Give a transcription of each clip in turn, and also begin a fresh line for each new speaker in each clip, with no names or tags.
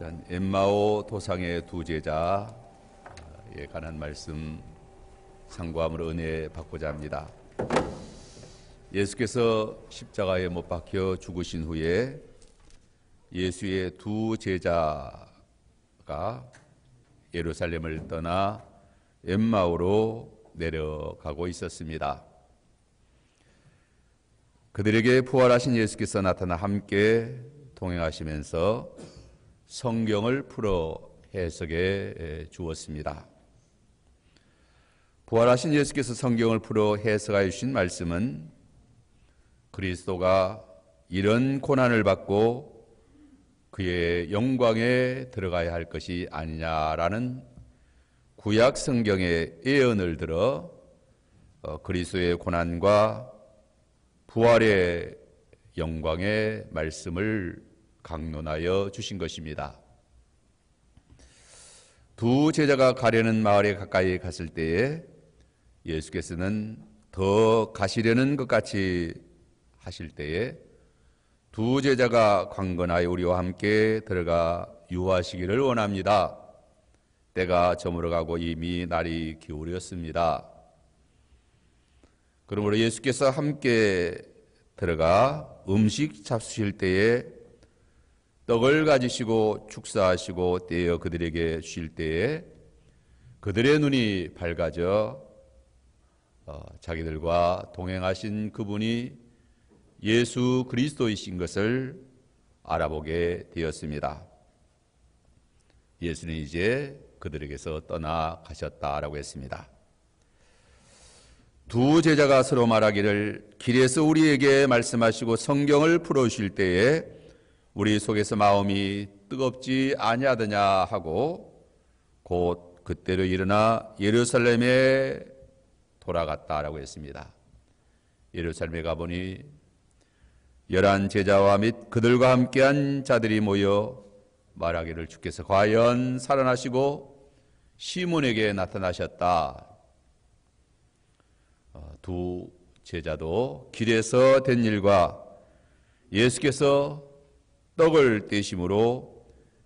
시간 엠마오 도상의 두 제자에 관한 말씀 상고함으로 은혜 받고자 합니다. 예수께서 십자가에 못 박혀 죽으신 후에 예수의 두 제자가 예루살렘을 떠나 엠마오로 내려가고 있었습니다. 그들에게 부활하신 예수께서 나타나 함께 동행하시면서 성경을 풀어 해석해 주었습니다. 부활하신 예수께서 성경을 풀어 해석해 주신 말씀은 그리스도가 이런 고난을 받고 그의 영광에 들어가야 할 것이 아니냐라는 구약 성경의 예언을 들어 그리스도의 고난과 부활의 영광의 말씀을 강론하여 주신 것입니다. 두 제자가 가려는 마을에 가까이 갔을 때에 예수께서는 더 가시려는 것 같이 하실 때에 두 제자가 강건하여 우리와 함께 들어가 유하시기를 원합니다. 때가 저물어가고 이미 날이 기울었습니다. 그러므로 예수께서 함께 들어가 음식 잡수실 때에 떡을 가지시고 축사하시고 떼어 그들에게 주실 때에 그들의 눈이 밝아져 자기들과 동행하신 그분이 예수 그리스도이신 것을 알아보게 되었습니다. 예수는 이제 그들에게서 떠나가셨다라고 했습니다. 두 제자가 서로 말하기를 길에서 우리에게 말씀하시고 성경을 풀어주실 때에 우리 속에서 마음이 뜨겁지 아니하더냐 하고 곧 그때로 일어나 예루살렘에 돌아갔다라고 했습니다. 예루살렘에 가보니 11 제자와 및 그들과 함께한 자들이 모여 말하기를 주께서 과연 살아나시고 시몬에게 나타나셨다. 두 제자도 길에서 된 일과 예수께서 떡을 떼심으로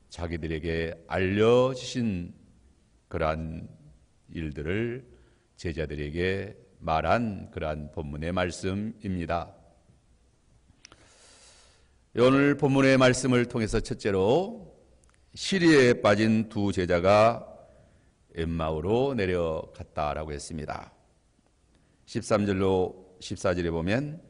자기들에게 알려주신 그러한 일들을 제자들에게 말한 그러한 본문의 말씀입니다. 오늘 본문의 말씀을 통해서 첫째로 시리에 빠진 두 제자가 엠마오로 내려갔다라고 했습니다. 13절로 14절에 보면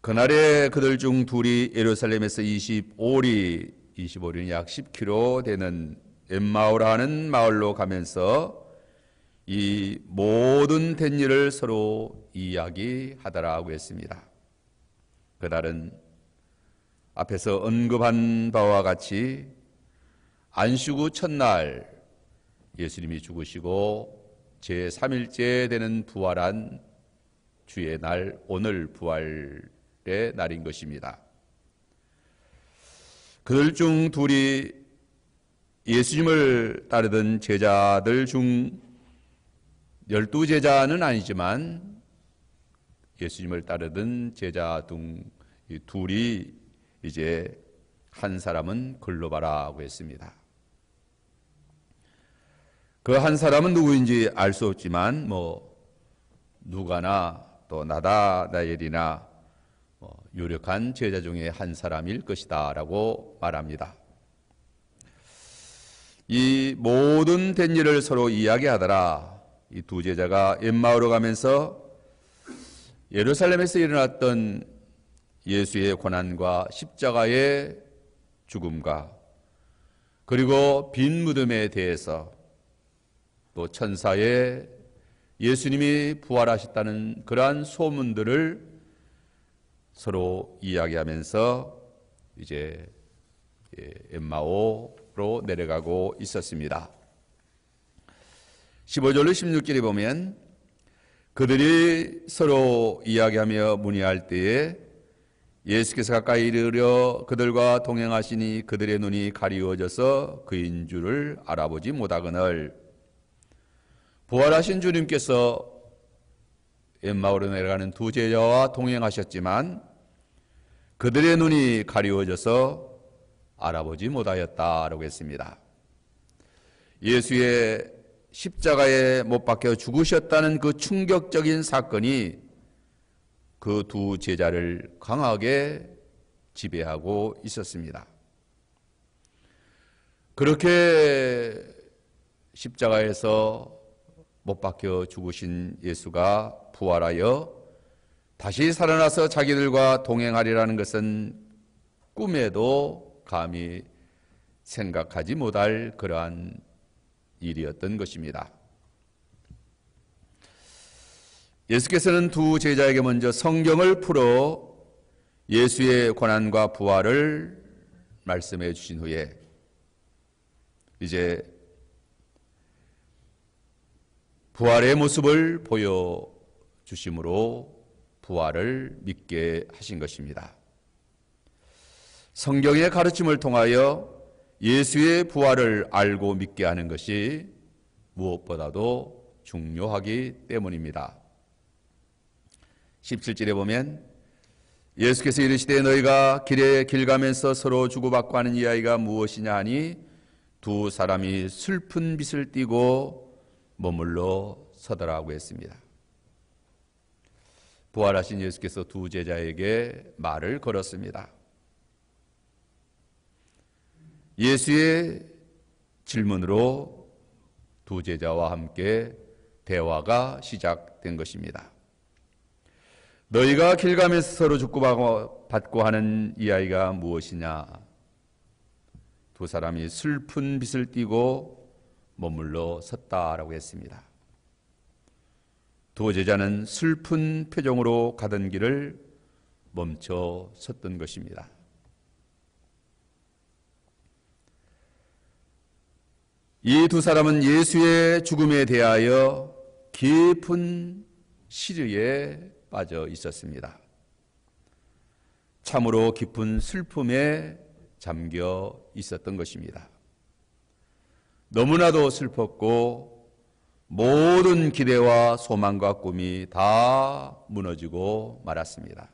그날에 그들 중 둘이 예루살렘에서 25리는 약 10km 되는 엠마오라 하는 마을로 가면서 이 모든 된 일을 서로 이야기하더라고 했습니다. 그날은 앞에서 언급한 바와 같이 안식 후 첫날 예수님이 죽으시고 제3일째 되는 부활한 주의 날, 오늘 부활의 날인 것입니다. 그들 중 둘이 예수님을 따르던 제자들 중 12제자는 아니지만 예수님을 따르던 제자 중 둘이 이제 한 사람은 글로바라고 했습니다. 그 한 사람은 누구인지 알 수 없지만 누가나 또 나다나엘이나 유력한 제자 중에 한 사람일 것이다 라고 말합니다. 이 모든 된 일을 서로 이야기하더라. 이 두 제자가 엠마오로 가면서 예루살렘에서 일어났던 예수의 고난과 십자가의 죽음과 그리고 빈 무덤에 대해서 또 천사의 예수님이 부활하셨다는 그러한 소문들을 서로 이야기하면서 이제 엠마오로 내려가고 있었습니다. 15절로 16절에 보면 그들이 서로 이야기하며 문의할 때에 예수께서 가까이 이르려 그들과 동행하시니 그들의 눈이 가리워져서 그인 줄을 알아보지 못하거늘 부활하신 주님께서 엠마오로 내려가는 두 제자와 동행하셨지만 그들의 눈이 가리워져서 알아보지 못하였다라고 했습니다. 예수의 십자가에 못 박혀 죽으셨다는 그 충격적인 사건이 그 두 제자를 강하게 지배하고 있었습니다. 그렇게 십자가에서 못 박혀 죽으신 예수가 부활하여 다시 살아나서 자기들과 동행하리라는 것은 꿈에도 감히 생각하지 못할 그러한 일이었던 것입니다. 예수께서는 두 제자에게 먼저 성경을 풀어 예수의 고난과 부활을 말씀해 주신 후에 이제 부활의 모습을 보여주심으로 부활을 믿게 하신 것입니다. 성경의 가르침을 통하여 예수의 부활을 알고 믿게 하는 것이 무엇보다도 중요하기 때문입니다. 17절에 보면 예수께서 이르시되 너희가 길에 길 가면서 서로 주고받고 하는 이야기가 무엇이냐 하니 두 사람이 슬픈 빛을 띠고 머물러 서더라고 했습니다. 부활하신 예수께서 두 제자에게 말을 걸었습니다. 예수의 질문으로 두 제자와 함께 대화가 시작된 것입니다. 너희가 길 가면서 서로 주고받고 하는 이야기가 무엇이냐? 두 사람이 슬픈 빛을 띠고 머물러 섰다라고 했습니다. 두 제자는 슬픈 표정으로 가던 길을 멈춰 섰던 것입니다. 이 두 사람은 예수의 죽음에 대하여 깊은 시류에 빠져 있었습니다. 참으로 깊은 슬픔에 잠겨 있었던 것입니다. 너무나도 슬펐고 모든 기대와 소망과 꿈이 다 무너지고 말았습니다.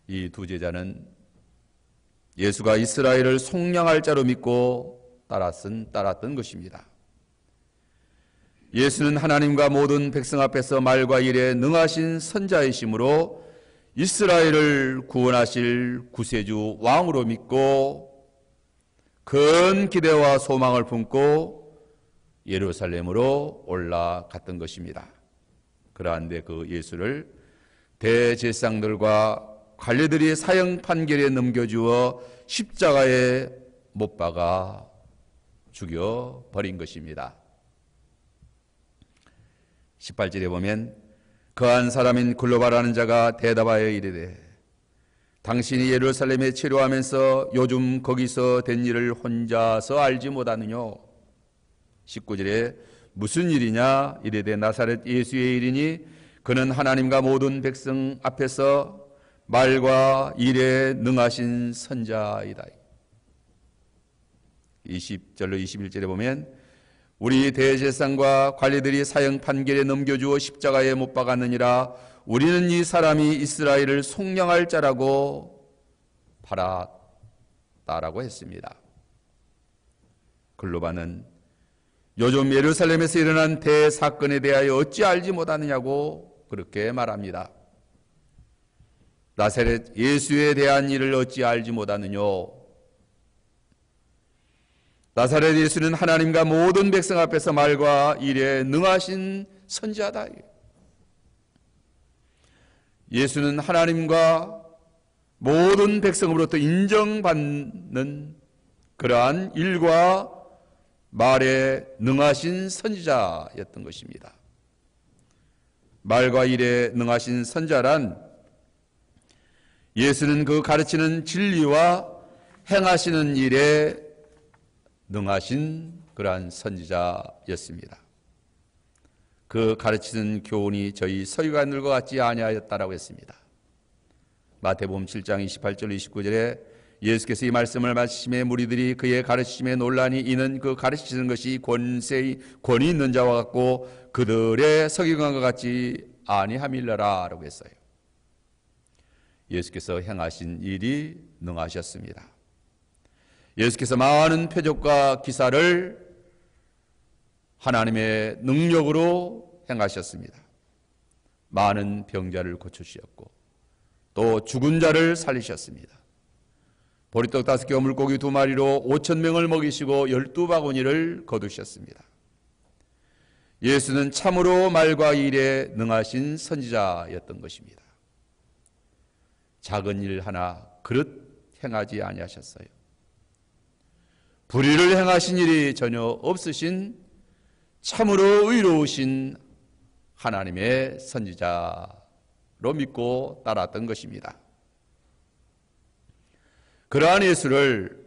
이 두 제자는 예수가 이스라엘을 속량할 자로 믿고 따랐던 것입니다. 예수는 하나님과 모든 백성 앞에서 말과 일에 능하신 선자이시므로 이스라엘을 구원하실 구세주 왕으로 믿고 큰 기대와 소망을 품고 예루살렘으로 올라갔던 것입니다. 그러한데 그 예수를 대제사장들과 관리들이 사형 판결에 넘겨주어 십자가에 못 박아 죽여버린 것입니다. 18절에 보면 거한 사람인 글로바라는 자가 대답하여 이르되 당신이 예루살렘에 치료하면서 요즘 거기서 된 일을 혼자서 알지 못하느냐? 19절에 무슨 일이냐? 이르되 나사렛 예수의 일이니 그는 하나님과 모든 백성 앞에서 말과 일에 능하신 선자이다. 20절로 21절에 보면 우리 대제사장과 관리들이 사형 판결에 넘겨주어 십자가에 못 박았느니라. 우리는 이 사람이 이스라엘을 속량할 자라고 팔았다라고 했습니다. 글로바는 요즘 예루살렘에서 일어난 대사건에 대하여 어찌 알지 못하느냐고 그렇게 말합니다. 나사렛 예수에 대한 일을 어찌 알지 못하느냐? 나사렛 예수는 하나님과 모든 백성 앞에서 말과 일에 능하신 선지자다. 예수는 하나님과 모든 백성으로부터 인정받는 그러한 일과 말에 능하신 선지자였던 것입니다. 말과 일에 능하신 선자란 예수는 그 가르치는 진리와 행하시는 일에 능하신 그러한 선지자였습니다. 그 가르치는 교훈이 저희 서기관들과 같지 아니하였다라고 했습니다. 마태복음 7장 28절 29절에 예수께서 이 말씀을 마치심에 무리들이 그의 가르치심에 놀라니 이는 그 가르치는 것이 권위 있는 자와 같고 그들의 서기관과 같지 아니함일러라 라고 했어요. 예수께서 행하신 일이 능하셨습니다. 예수께서 많은 표적과 기사를 하나님의 능력으로 행하셨습니다. 많은 병자를 고쳐주셨고 또 죽은 자를 살리셨습니다. 보리떡 5개와 물고기 2마리로 5,000명을 먹이시고 12바구니를 거두셨습니다. 예수는 참으로 말과 일에 능하신 선지자였던 것입니다. 작은 일 하나 그릇 행하지 아니하셨어요. 불의를 행하신 일이 전혀 없으신 참으로 의로우신 하나님의 선지자로 믿고 따랐던 것입니다. 그러한 예수를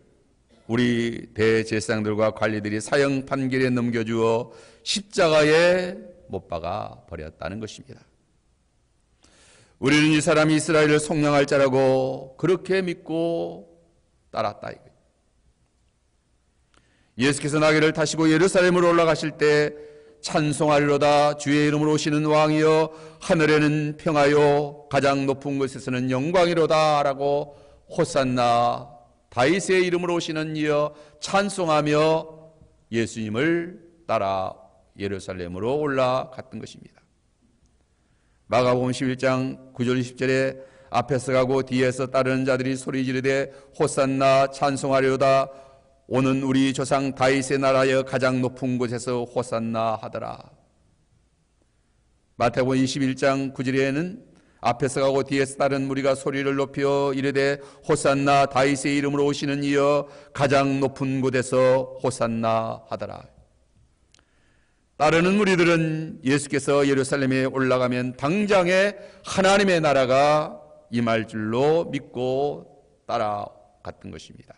우리 대제사장들과 관리들이 사형 판결에 넘겨주어 십자가에 못 박아 버렸다는 것입니다. 우리는 이 사람이 이스라엘을 속량할 자라고 그렇게 믿고 따랐다 이거예요. 예수께서 나귀를 타시고 예루살렘으로 올라가실 때 찬송하리로다 주의 이름으로 오시는 왕이여 하늘에는 평화요 가장 높은 곳에서는 영광이로다 라고 호산나 다윗의 이름으로 오시는 이여 찬송하며 예수님을 따라 예루살렘으로 올라갔던 것입니다. 마가복음 11장 9절 10절에 앞에서 가고 뒤에서 따르는 자들이 소리 지르되 호산나 찬송하리로다 오는 우리 조상 다윗의 나라여 가장 높은 곳에서 호산나 하더라. 마태복음 21장 9절에는 앞에서 가고 뒤에서 따른 무리가 소리를 높여 이르되 호산나 다윗의 이름으로 오시는 이여 가장 높은 곳에서 호산나 하더라. 따르는 무리들은 예수께서 예루살렘에 올라가면 당장에 하나님의 나라가 임할 줄로 믿고 따라갔던 것입니다.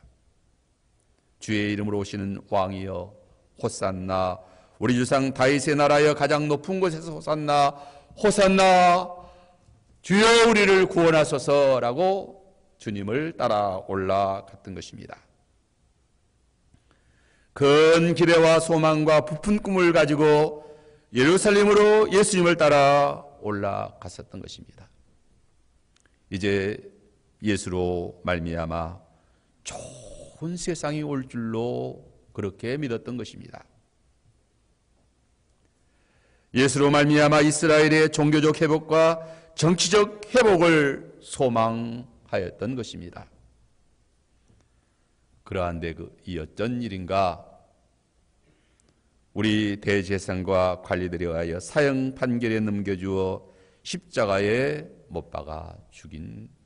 주의 이름으로 오시는 왕이여 호산나 우리 주상 다윗의 나라여 가장 높은 곳에서 호산나 호산나 주여 우리를 구원하소서라고 주님을 따라 올라갔던 것입니다. 큰 기대와 소망과 부푼 꿈을 가지고 예루살렘으로 예수님을 따라 올라갔었던 것입니다. 이제 예수로 말미암아 좋은 세상이 올 줄로 그렇게 믿었던 것입니다. 예수로 말미암아 이스라엘의 종교적 회복과 정치적 회복을 소망하였던 것입니다. 그러한데 이 어쩐 일인가? 우리 대제사장과 관리들에 의하여 사형 판결에 넘겨주어 십자가에 못 박아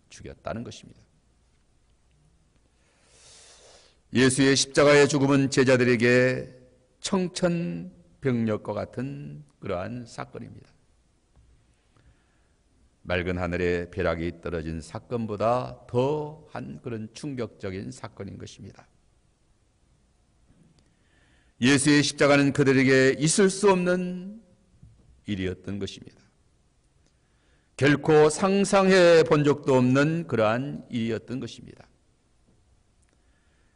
죽였다는 것입니다. 예수의 십자가의 죽음은 제자들에게 청천벽력과 같은 그러한 사건입니다. 맑은 하늘에 벼락이 떨어진 사건보다 더한 그런 충격적인 사건인 것입니다. 예수의 십자가는 그들에게 있을 수 없는 일이었던 것입니다. 결코 상상해 본 적도 없는 그러한 일이었던 것입니다.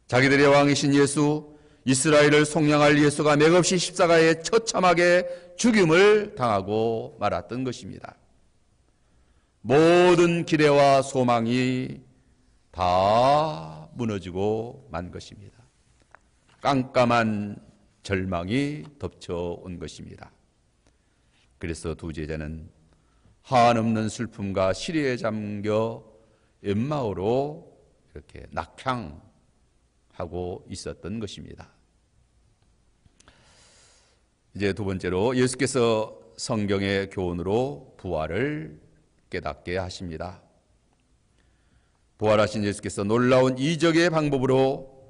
자기들의 왕이신 예수, 이스라엘을 속량할 예수가 맥없이 십자가에 처참하게 죽임을 당하고 말았던 것입니다. 모든 기대와 소망이 다 무너지고 만 것입니다. 깜깜한 절망이 덮쳐온 것입니다. 그래서 두 제자는 한없는 슬픔과 시리에 잠겨 엠마오로 이렇게 낙향하고 있었던 것입니다. 이제 두 번째로 예수께서 성경의 교훈으로 부활을 깨닫게 하십니다. 부활하신 예수께서 놀라운 이적의 방법으로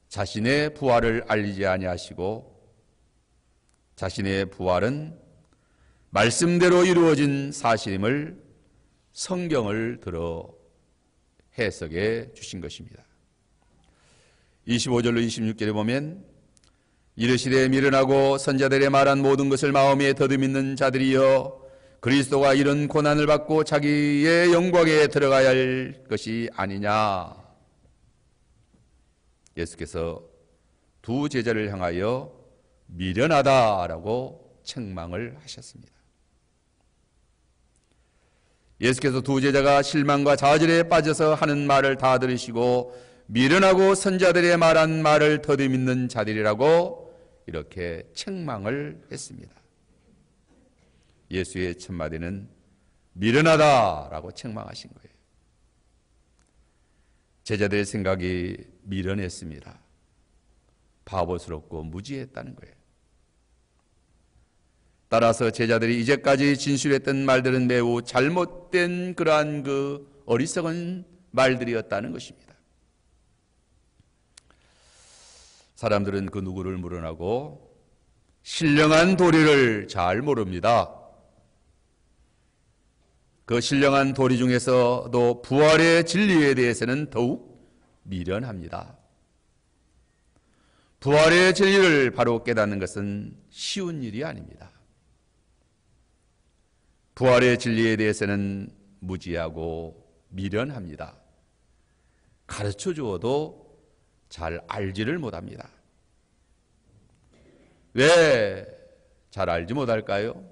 자신의 부활을 알리지 아니하시고 자신의 부활은 말씀대로 이루어진 사실임을 성경을 들어 해석해 주신 것입니다. 25절로 26절에 보면 이르시되 미련하고 선자들의 말한 모든 것을 마음에 더듬이는 자들이여 그리스도가 이런 고난을 받고 자기의 영광에 들어가야 할 것이 아니냐. 예수께서 두 제자를 향하여 미련하다라고 책망을 하셨습니다. 예수께서 두 제자가 실망과 좌절에 빠져서 하는 말을 다 들으시고 미련하고 선자들의 말한 말을 더듬는 자들이라고 이렇게 책망을 했습니다. 예수의 첫마디는 미련하다라고 책망하신 거예요. 제자들의 생각이 미련했습니다. 바보스럽고 무지했다는 거예요. 따라서 제자들이 이제까지 진술했던 말들은 매우 잘못된 그러한 그 어리석은 말들이었다는 것입니다. 사람들은 그 누구를 물어나고 신령한 도리를 잘 모릅니다. 그 신령한 도리 중에서도 부활의 진리에 대해서는 더욱 미련합니다. 부활의 진리를 바로 깨닫는 것은 쉬운 일이 아닙니다. 부활의 진리에 대해서는 무지하고 미련합니다. 가르쳐 주어도 잘 알지를 못합니다. 왜 잘 알지 못할까요?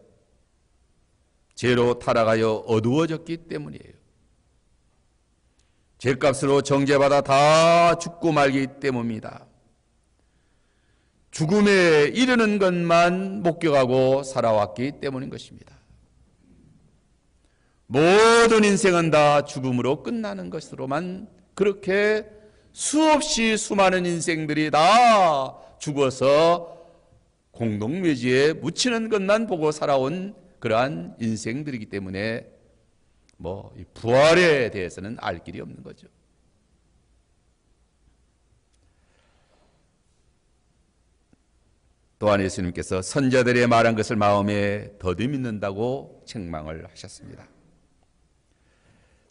죄로 타락하여 어두워졌기 때문이에요. 죄값으로 정죄받아 다 죽고 말기 때문입니다. 죽음에 이르는 것만 목격하고 살아왔기 때문인 것입니다. 모든 인생은 다 죽음으로 끝나는 것으로만 그렇게 수없이 수많은 인생들이 다 죽어서 공동묘지에 묻히는 것만 보고 살아온 그러한 인생들이기 때문에 이 부활에 대해서는 알 길이 없는 거죠. 또한 예수님께서 선자들의 말한 것을 마음에 더듬는다고 책망을 하셨습니다.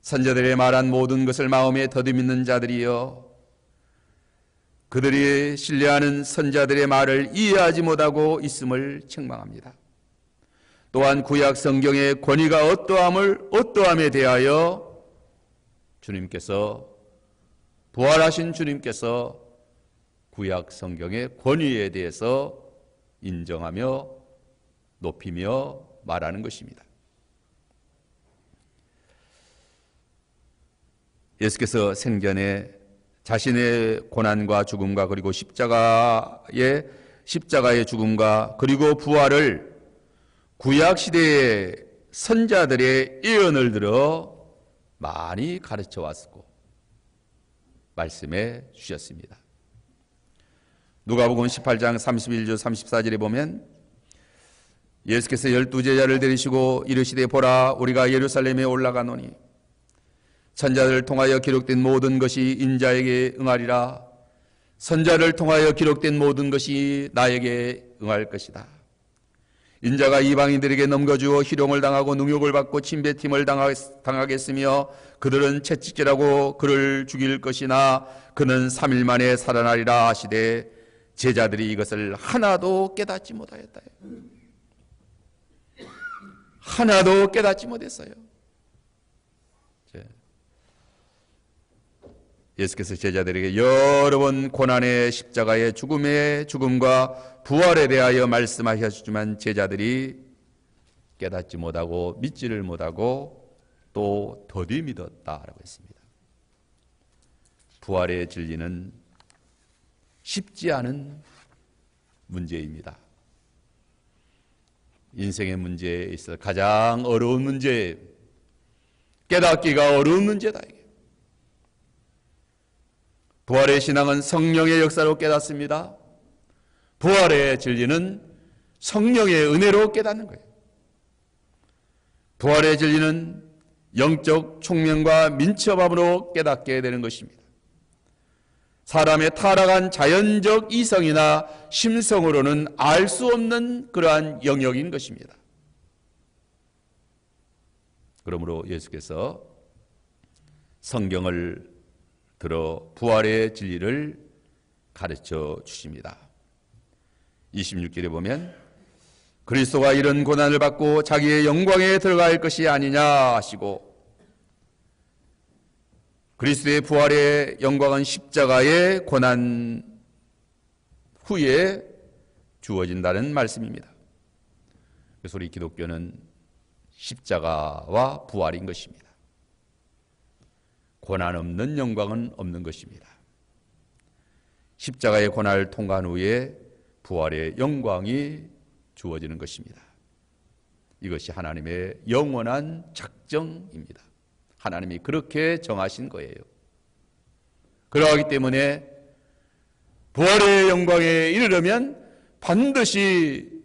선자들의 말한 모든 것을 마음에 더듬는 자들이여 그들이 신뢰하는 선자들의 말을 이해하지 못하고 있음을 책망합니다. 또한 구약 성경의 권위가 어떠함에 대하여 주님께서 부활하신 주님께서 구약 성경의 권위에 대해서 인정하며 높이며 말하는 것입니다. 예수께서 생전에 자신의 고난과 죽음과 그리고 십자가의 죽음과 그리고 부활을 구약시대의 선자들의 예언을 들어 많이 가르쳐 왔고 말씀해 주셨습니다. 누가복음 18장 31절 34절에 보면 예수께서 12제자를 데리시고 이르시되 보라 우리가 예루살렘에 올라가노니 선자들을 통하여 기록된 모든 것이 인자에게 응하리라. 선자를 통하여 기록된 모든 것이 나에게 응할 것이다. 인자가 이방인들에게 넘겨주어 희롱을 당하고 능욕을 받고 침뱉음을 당하겠으며 그들은 채찍질하고 그를 죽일 것이나 그는 3일 만에 살아나리라 하시되 제자들이 이것을 하나도 깨닫지 못하였다. 하나도 깨닫지 못했어요. 예수께서 제자들에게 여러 번 고난의 십자가의 죽음과 부활에 대하여 말씀하셨지만 제자들이 깨닫지 못하고 믿지를 못하고 또 더디 믿었다라고 했습니다. 부활의 진리는 쉽지 않은 문제입니다. 인생의 문제에 있어 가장 어려운 문제예요. 깨닫기가 어려운 문제다. 부활의 신앙은 성령의 역사로 깨닫습니다. 부활의 진리는 성령의 은혜로 깨닫는 거예요. 부활의 진리는 영적 총명과 민첩함으로 깨닫게 되는 것입니다. 사람의 타락한 자연적 이성이나 심성으로는 알 수 없는 그러한 영역인 것입니다. 그러므로 예수께서 성경을 들어 부활의 진리를 가르쳐 주십니다. 26절에 보면 그리스도가 이런 고난을 받고 자기의 영광에 들어갈 것이 아니냐 하시고 그리스도의 부활의 영광은 십자가의 고난 후에 주어진다는 말씀입니다. 그래서 우리 기독교는 십자가와 부활인 것입니다. 고난 없는 영광은 없는 것입니다. 십자가의 고난을 통과한 후에 부활의 영광이 주어지는 것입니다. 이것이 하나님의 영원한 작정입니다. 하나님이 그렇게 정하신 거예요. 그러하기 때문에 부활의 영광에 이르려면 반드시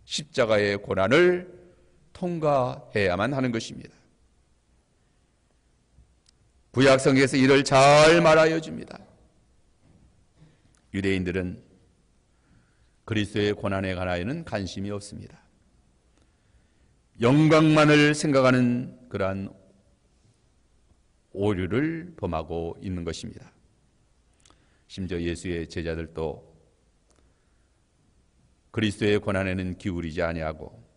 십자가의 고난을 통과해야만 하는 것입니다. 구약성경에서 이를 잘 말하여 줍니다. 유대인들은 그리스도의 고난에 관하여는 관심이 없습니다. 영광만을 생각하는 그러한 오류를 범하고 있는 것입니다. 심지어 예수의 제자들도 그리스도의 고난에는 기울이지 아니하고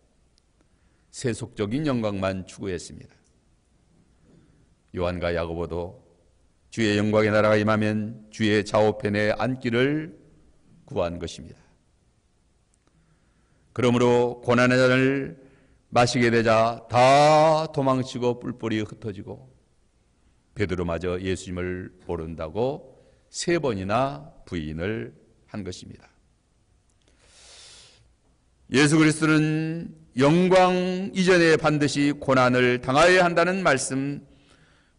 세속적인 영광만 추구했습니다. 요한과 야고보도 주의 영광의 나라가 임하면 주의 좌우편에 앉기를 구한 것입니다. 그러므로 고난의 잔을 마시게 되자 다 도망치고 뿔뿔이 흩어지고 베드로마저 예수님을 모른다고 3번이나 부인을 한 것입니다. 예수 그리스도는 영광 이전에 반드시 고난을 당하여야 한다는 말씀,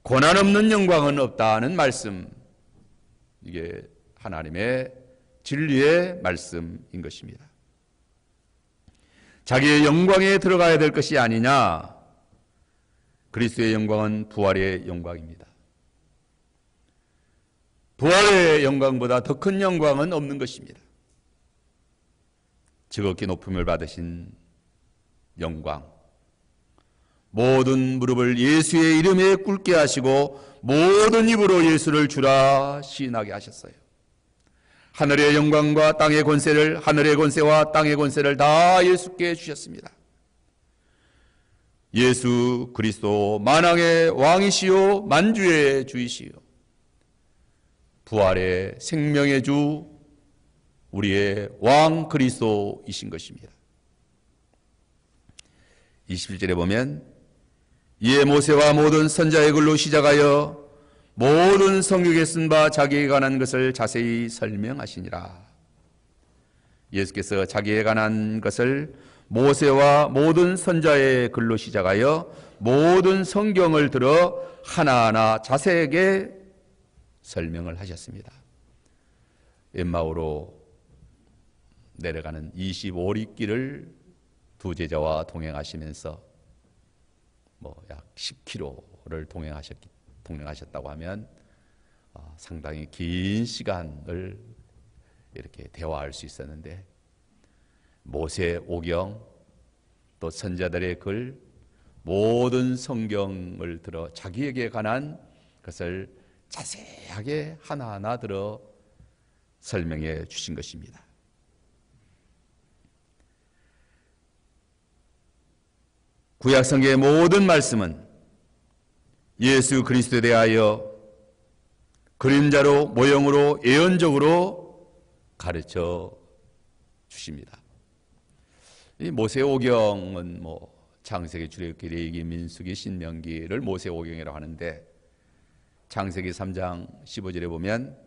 고난 없는 영광은 없다는 말씀, 이게 하나님의 진리의 말씀인 것입니다. 자기의 영광에 들어가야 될 것이 아니냐? 그리스도의 영광은 부활의 영광입니다. 부활의 영광보다 더 큰 영광은 없는 것입니다. 지극히 높음을 받으신 영광, 모든 무릎을 예수의 이름에 꿇게 하시고 모든 입으로 예수를 주라 시인하게 하셨어요. 하늘의 영광과 땅의 권세를, 하늘의 권세와 땅의 권세를 다 예수께 주셨습니다. 예수 그리스도 만왕의 왕이시요 만주의 주이시요 부활의 생명의 주 우리의 왕 그리스도이신 것입니다. 21절에 보면 이에 모세와 모든 선자의 글로 시작하여 모든 성경에 쓴 바 자기에 관한 것을 자세히 설명하시니라. 예수께서 자기에 관한 것을 모세와 모든 선자의 글로 시작하여 모든 성경을 들어 하나하나 자세하게 설명을 하셨습니다. 엠마오로 내려가는 25리길을 두 제자와 동행하시면서 약 10km를 동행하셨다고 하면 상당히 긴 시간을 이렇게 대화할 수 있었는데 모세 오경 또 선자들의 글 모든 성경을 들어 자기에게 관한 것을 자세하게 하나하나 들어 설명해 주신 것입니다. 구약성경의 모든 말씀은 예수 그리스도에 대하여 그림자로 모형으로 예언적으로 가르쳐 주십니다. 이 모세오경은 창세기, 출애굽기, 레위기, 민수기, 신명기를 모세오경이라고 하는데 창세기 3장 15절에 보면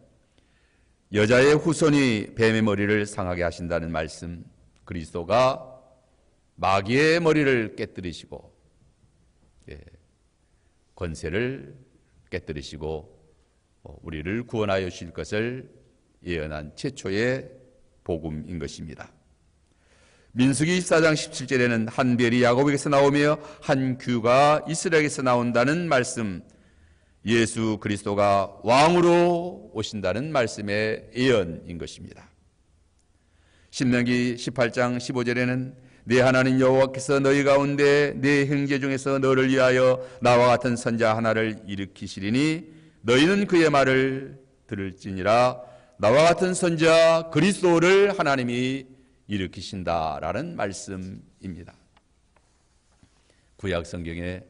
여자의 후손이 뱀의 머리를 상하게 하신다는 말씀, 그리스도가 마귀의 머리를 깨뜨리시고 권세를 깨뜨리시고 우리를 구원하여 주실 것을 예언한 최초의 복음인 것입니다. 민수기 24장 17절에는 한 별이 야곱에게서 나오며 한 규가 이스라엘에게서 나온다는 말씀, 예수 그리스도가 왕으로 오신다는 말씀의 예언인 것입니다. 신명기 18장 15절에는 내 하나님 여호와께서 너희 가운데 내 형제 중에서 너를 위하여 나와 같은 선자 하나를 일으키시리니 너희는 그의 말을 들을지니라. 나와 같은 선자 그리스도를 하나님이 일으키신다라는 말씀입니다. 구약 성경에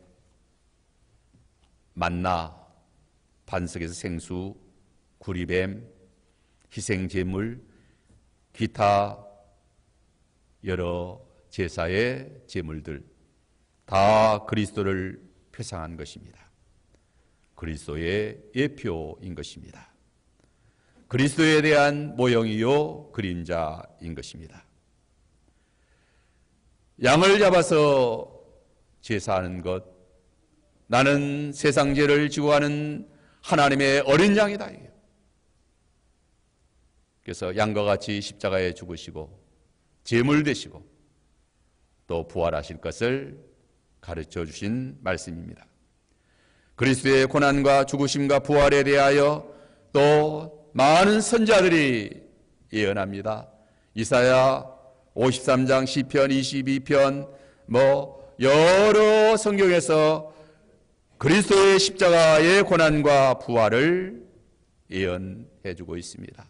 만나, 반석에서 생수, 구리뱀, 희생제물, 기타 여러 제사의 제물들, 다 그리스도를 표상한 것입니다. 그리스도의 예표인 것입니다. 그리스도에 대한 모형이요 그림자인 것입니다. 양을 잡아서 제사하는 것, 나는 세상 죄를 지고 가는 하나님의 어린 양이다. 그래서 양과 같이 십자가에 죽으시고 제물 되시고 또 부활하실 것을 가르쳐 주신 말씀입니다. 그리스도의 고난과 죽으심과 부활에 대하여 또 많은 선지자들이 예언합니다. 이사야 53장, 시편 22편, 여러 성경에서 그리스도의 십자가의 고난과 부활을 예언해 주고 있습니다.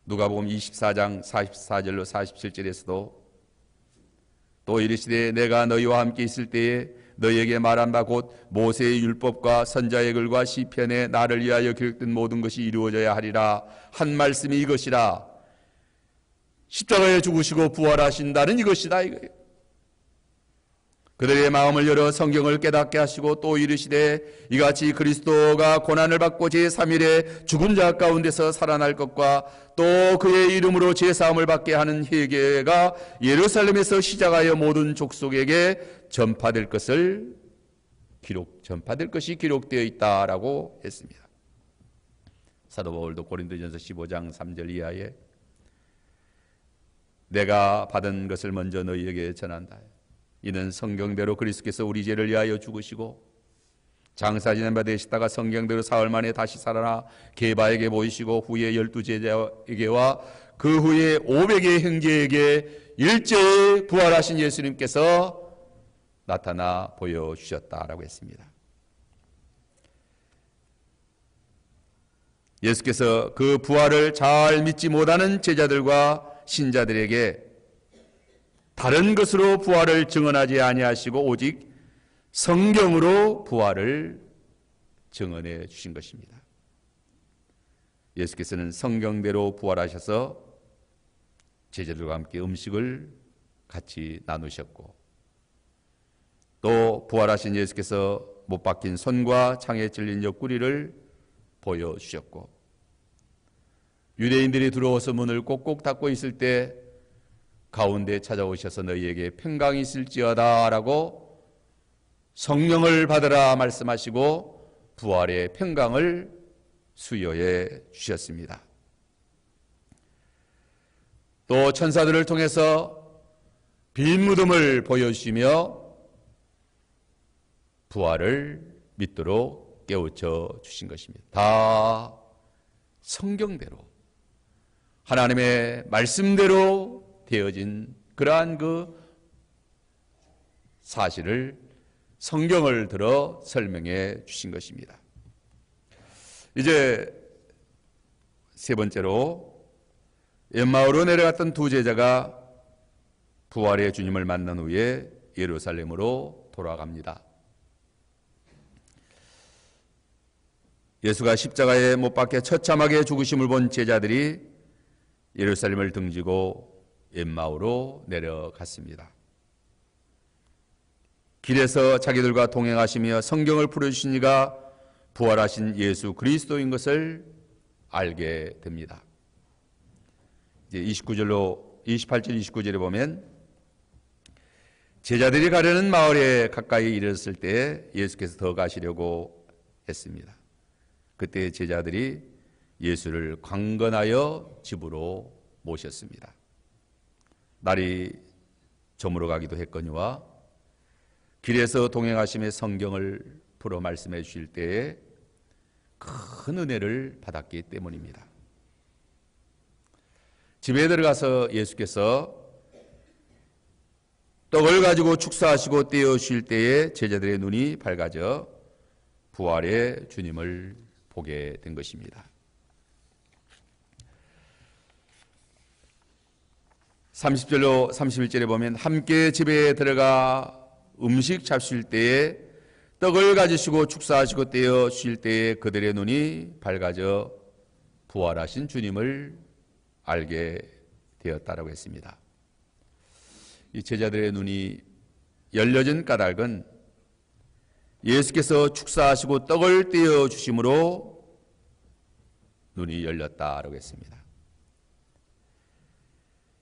누가복음 24장 44절로 47절에서도 또 이르시되 내가 너희와 함께 있을 때에 너희에게 말한 바 곧 모세의 율법과 선자의 글과 시편에 나를 위하여 기록된 모든 것이 이루어져야 하리라 한 말씀이 이것이라. 십자가에 죽으시고 부활하신다는 이것이다 이거예요. 그들의 마음을 열어 성경을 깨닫게 하시고 또 이르시되 이같이 그리스도가 고난을 받고 제3일에 죽은 자 가운데서 살아날 것과 또 그의 이름으로 제사함을 받게 하는 회개가 예루살렘에서 시작하여 모든 족속에게 전파될 것이 기록되어 있다라고 했습니다. 사도 바울도 고린도전서 15장 3절 이하에 내가 받은 것을 먼저 너희에게 전한다. 이는 성경대로 그리스도께서 우리 죄를 위하여 죽으시고 장사 지낸 바 되시다가 성경대로 사흘 만에 다시 살아나 게바에게 보이시고 후에 12제자에게와 그 후에 500의 형제에게 일제히 부활하신 예수님께서 나타나 보여주셨다라고 했습니다. 예수께서 그 부활을 잘 믿지 못하는 제자들과 신자들에게 다른 것으로 부활을 증언하지 아니하시고 오직 성경으로 부활을 증언해 주신 것입니다. 예수께서는 성경대로 부활하셔서 제자들과 함께 음식을 같이 나누셨고 또 부활하신 예수께서 못 박힌 손과 창에 찔린 옆구리를 보여주셨고 유대인들이 들어와서 문을 꼭꼭 닫고 있을 때 가운데 찾아오셔서 너희에게 평강이 있을지어다 라고 성령을 받으라 말씀하시고 부활의 평강을 수여해 주셨습니다. 또 천사들을 통해서 빈 무덤을 보여주시며 부활을 믿도록 깨우쳐 주신 것입니다. 다 성경대로 하나님의 말씀대로 되어진 그러한 그 사실을 성경을 들어 설명해 주신 것입니다. 이제 세 번째로 엠마오로 내려갔던 두 제자가 부활의 주님을 만난 후에 예루살렘으로 돌아갑니다. 예수가 십자가에 못 박혀 처참하게 죽으심을 본 제자들이 예루살렘을 등지고 엠마오로 내려갔습니다. 길에서 자기들과 동행하시며 성경을 풀어주신 이가 부활하신 예수 그리스도인 것을 알게 됩니다. 이제 28절 29절에 보면 제자들이 가려는 마을에 가까이 이르렀을 때 예수께서 더 가시려고 했습니다. 그때 제자들이 예수를 강건하여 집으로 모셨습니다. 날이 저물어가기도 했거니와 길에서 동행하시며 성경을 풀어 말씀해 주실 때에 큰 은혜를 받았기 때문입니다. 집에 들어가서 예수께서 떡을 가지고 축사하시고 떼어 주실 때에 제자들의 눈이 밝아져 부활의 주님을 보게 된 것입니다. 30절로 31절에 보면 함께 집에 들어가 음식 잡수실 때에 떡을 가지시고 축사하시고 떼어 주실 때에 그들의 눈이 밝아져 부활하신 주님을 알게 되었다라고 했습니다. 이 제자들의 눈이 열려진 까닭은 예수께서 축사하시고 떡을 떼어 주심으로 눈이 열렸다라고 했습니다.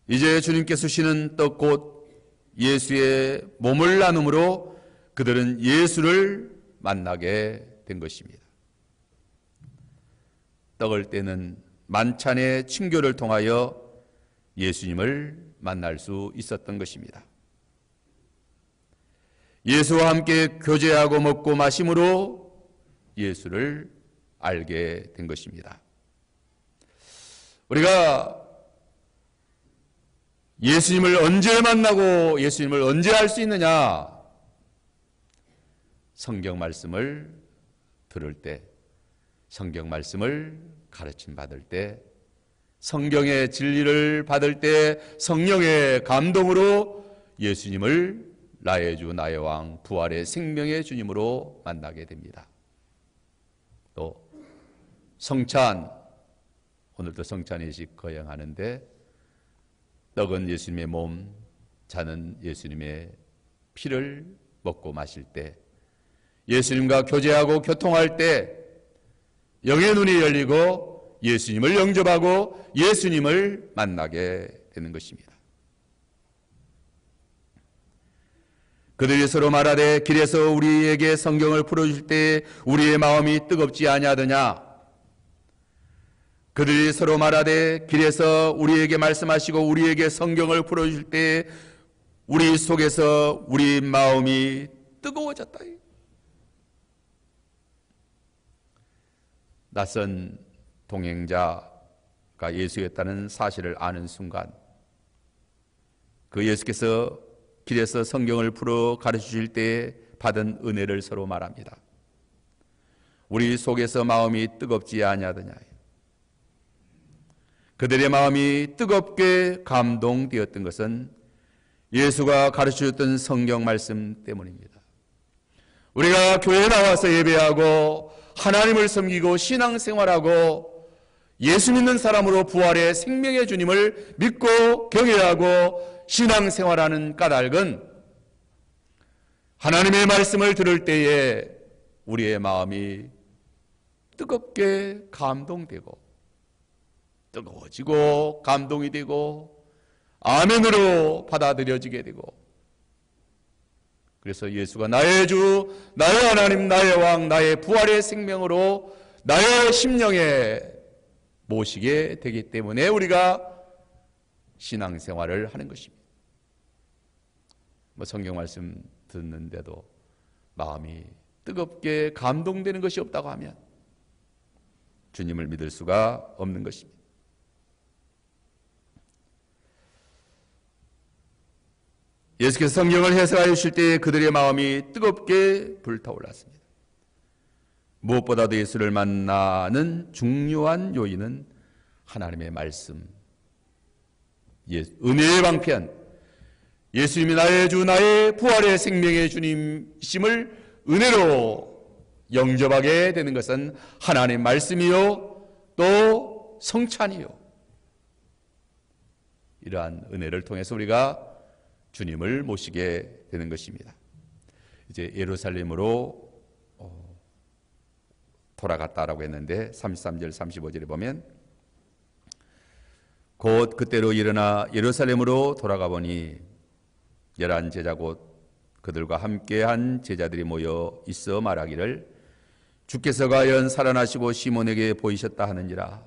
이제 주님께서 주시는 떡 곧 예수의 몸을 나눔으로 그들은 예수를 만나게 된 것입니다. 떡을 떼는 만찬의 친교를 통하여 예수님을 만날 수 있었던 것입니다. 예수와 함께 교제하고 먹고 마심으로 예수를 알게 된 것입니다. 우리가 예수님을 언제 만나고 예수님을 언제 알 수 있느냐? 성경 말씀을 들을 때, 성경 말씀을 가르침 받을 때, 성경의 진리를 받을 때 성령의 감동으로 예수님을 나의 주 나의 왕 부활의 생명의 주님으로 만나게 됩니다. 또 성찬, 오늘도 성찬 예식 거행하는데 떡은 예수님의 몸, 잔은 예수님의 피를 먹고 마실 때, 예수님과 교제하고 교통할 때 영의 눈이 열리고 예수님을 영접하고 예수님을 만나게 되는 것입니다. 그들이 서로 말하되 길에서 우리에게 성경을 풀어줄 때 우리의 마음이 뜨겁지 아니하더냐? 그들이 서로 말하되 길에서 우리에게 말씀하시고 우리에게 성경을 풀어줄 때 우리 속에서 우리 마음이 뜨거워졌다. 낯선 동행자가 예수였다는 사실을 아는 순간 그 예수께서 길에서 성경을 풀어 가르치실 때 받은 은혜를 서로 말합니다. 우리 속에서 마음이 뜨겁지 아니하더냐. 그들의 마음이 뜨겁게 감동되었던 것은 예수가 가르쳐줬던 성경 말씀 때문입니다. 우리가 교회에 나와서 예배하고 하나님을 섬기고 신앙생활하고 예수 믿는 사람으로 부활의 생명의 주님을 믿고 경외하고 신앙생활하는 까닭은 하나님의 말씀을 들을 때에 우리의 마음이 뜨겁게 감동되고 뜨거워지고 감동이 되고 아멘으로 받아들여지게 되고, 그래서 예수가 나의 주, 나의 하나님, 나의 왕, 나의 부활의 생명으로 나의 심령에 모시게 되기 때문에 우리가 신앙생활을 하는 것입니다. 성경 말씀 듣는데도 마음이 뜨겁게 감동되는 것이 없다고 하면 주님을 믿을 수가 없는 것입니다. 예수께서 성경을 해석하여 주실 때 그들의 마음이 뜨겁게 불타올랐습니다. 무엇보다도 예수를 만나는 중요한 요인은 하나님의 말씀, 은혜의 방편, 예수님이 나의 주, 나의 부활의 생명의 주님이심을 은혜로 영접하게 되는 것은 하나님의 말씀이요 또 성찬이요. 이러한 은혜를 통해서 우리가 주님을 모시게 되는 것입니다. 이제 예루살렘으로 돌아갔다라고 했는데 33절 35절에 보면 곧 그때로 일어나 예루살렘으로 돌아가 보니 11 제자 곧 그들과 함께한 제자들이 모여 있어 말하기를 주께서 과연 살아나시고 시몬에게 보이셨다 하는지라.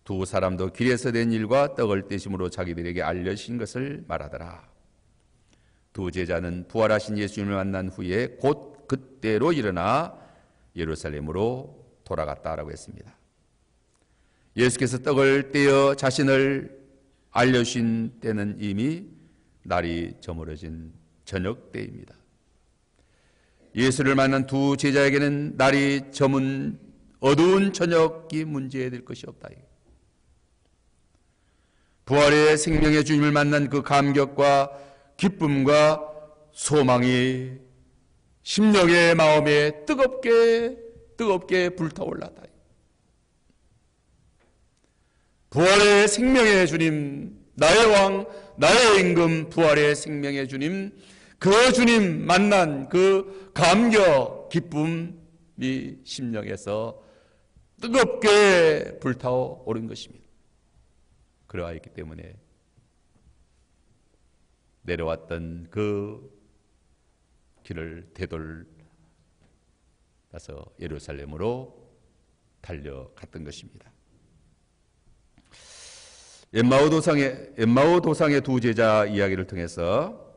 두 사람도 길에서 된 일과 떡을 떼심으로 자기들에게 알려주신 것을 말하더라. 두 제자는 부활하신 예수님을 만난 후에 곧 그때로 일어나 예루살렘으로 돌아갔다라고 했습니다. 예수께서 떡을 떼어 자신을 알려주신 때는 이미 날이 저물어진 저녁 때입니다. 예수를 만난 두 제자에게는 날이 저문 어두운 저녁이 문제될 것이 없다. 부활의 생명의 주님을 만난 그 감격과 기쁨과 소망이 심령의 마음에 뜨겁게 불타올랐다. 부활의 생명의 주님, 나의 왕, 나의 임금, 부활의 생명의 주님, 그 주님 만난 그 감격, 기쁨이 심령에서 뜨겁게 불타오 오른 것입니다. 그러하였기 때문에 내려왔던 그 길을 되돌아서 예루살렘으로 달려갔던 것입니다. 엠마오 도상의 두 제자 이야기를 통해서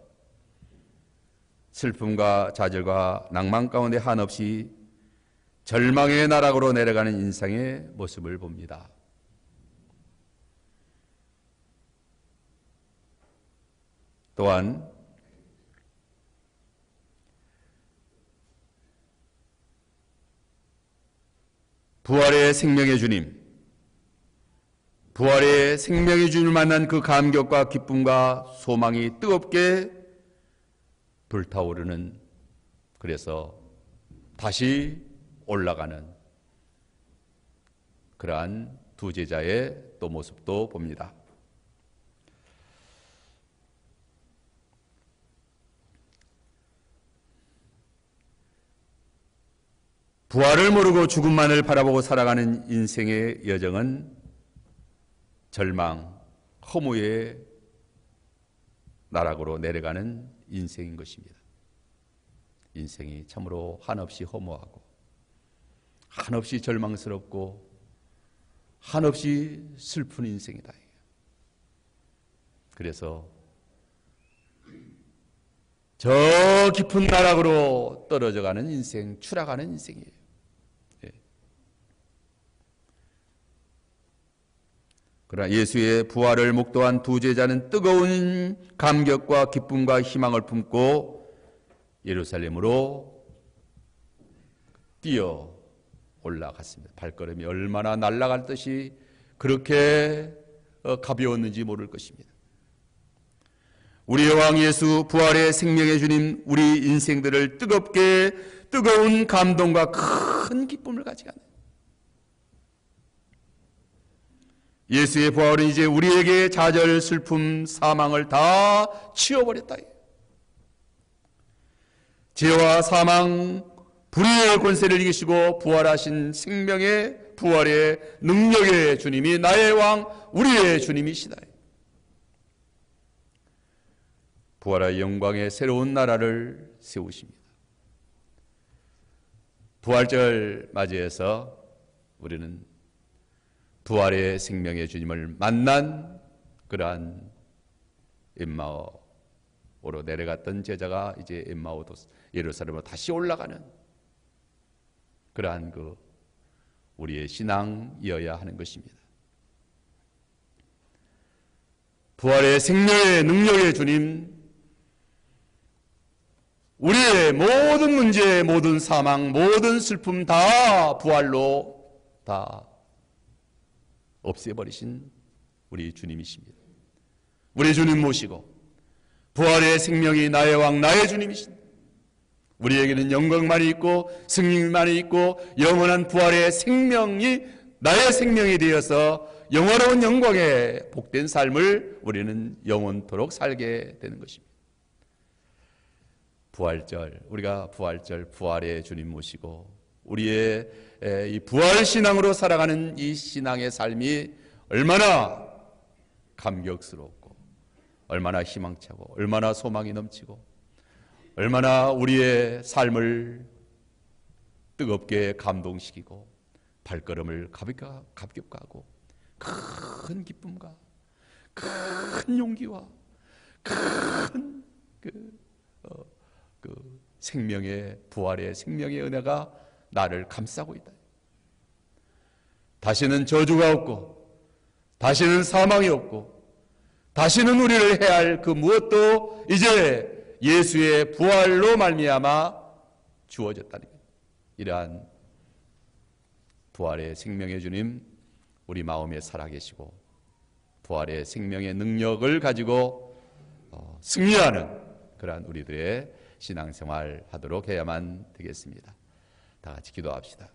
슬픔과 좌절과 낭만 가운데 한없이 절망의 나락으로 내려가는 인생의 모습을 봅니다. 또한 부활의 생명의 주님, 부활의 생명의 주님을 만난 그 감격과 기쁨과 소망이 뜨겁게 불타오르는, 그래서 다시 올라가는 그러한 두 제자의 또 모습도 봅니다. 부활을 모르고 죽음만을 바라보고 살아가는 인생의 여정은 절망, 허무의 나락으로 내려가는 인생인 것입니다. 인생이 참으로 한없이 허무하고 한없이 절망스럽고 한없이 슬픈 인생이다. 그래서 저 깊은 나락으로 떨어져가는 인생, 추락하는 인생이에요. 그러나 예수의 부활을 목도한 두 제자는 뜨거운 감격과 기쁨과 희망을 품고 예루살렘으로 뛰어 올라갔습니다. 발걸음이 얼마나 날아갈 듯이 그렇게 가벼웠는지 모를 것입니다. 우리의 왕 예수, 부활의 생명의 주님, 우리 인생들을 뜨거운 감동과 큰 기쁨을 가지게 하는, 예수의 부활은 이제 우리에게 좌절, 슬픔, 사망을 다 치워버렸다. 죄와 사망, 불의의 권세를 이기시고 부활하신 생명의 부활의 능력의 주님이 나의 왕, 우리의 주님이시다. 부활의 영광의 새로운 나라를 세우십니다. 부활절 맞이해서 우리는 부활의 생명의 주님을 만난 그러한 엠마오로 내려갔던 제자가 이제 엠마오 예루살렘으로 다시 올라가는 그러한 그 우리의 신앙이어야 하는 것입니다. 부활의 생명의 능력의 주님, 우리의 모든 문제, 모든 사망, 모든 슬픔 다 부활로 다 없애버리신 우리 주님이십니다. 우리 주님 모시고 부활의 생명이 나의 왕, 나의 주님이십니다. 우리에게는 영광만이 있고 승리만이 있고 영원한 부활의 생명이 나의 생명이 되어서 영원한 영광의 복된 삶을 우리는 영원토록 살게 되는 것입니다. 부활절, 우리가 부활절 부활의 주님 모시고 우리의 이 부활신앙으로 살아가는 이 신앙의 삶이 얼마나 감격스럽고 얼마나 희망차고 얼마나 소망이 넘치고 얼마나 우리의 삶을 뜨겁게 감동시키고 발걸음을 가볍게 하고 큰 기쁨과 큰 용기와 큰 생명의 부활의 생명의 은혜가 나를 감싸고 있다. 다시는 저주가 없고 다시는 사망이 없고 다시는 우리를 해할 그 무엇도 이제 예수의 부활로 말미암아 주어졌다는 것. 이러한 부활의 생명의 주님 우리 마음에 살아계시고 부활의 생명의 능력을 가지고 승리하는 그러한 우리들의 신앙생활 하도록 해야만 되겠습니다. 다 같이 기도합시다.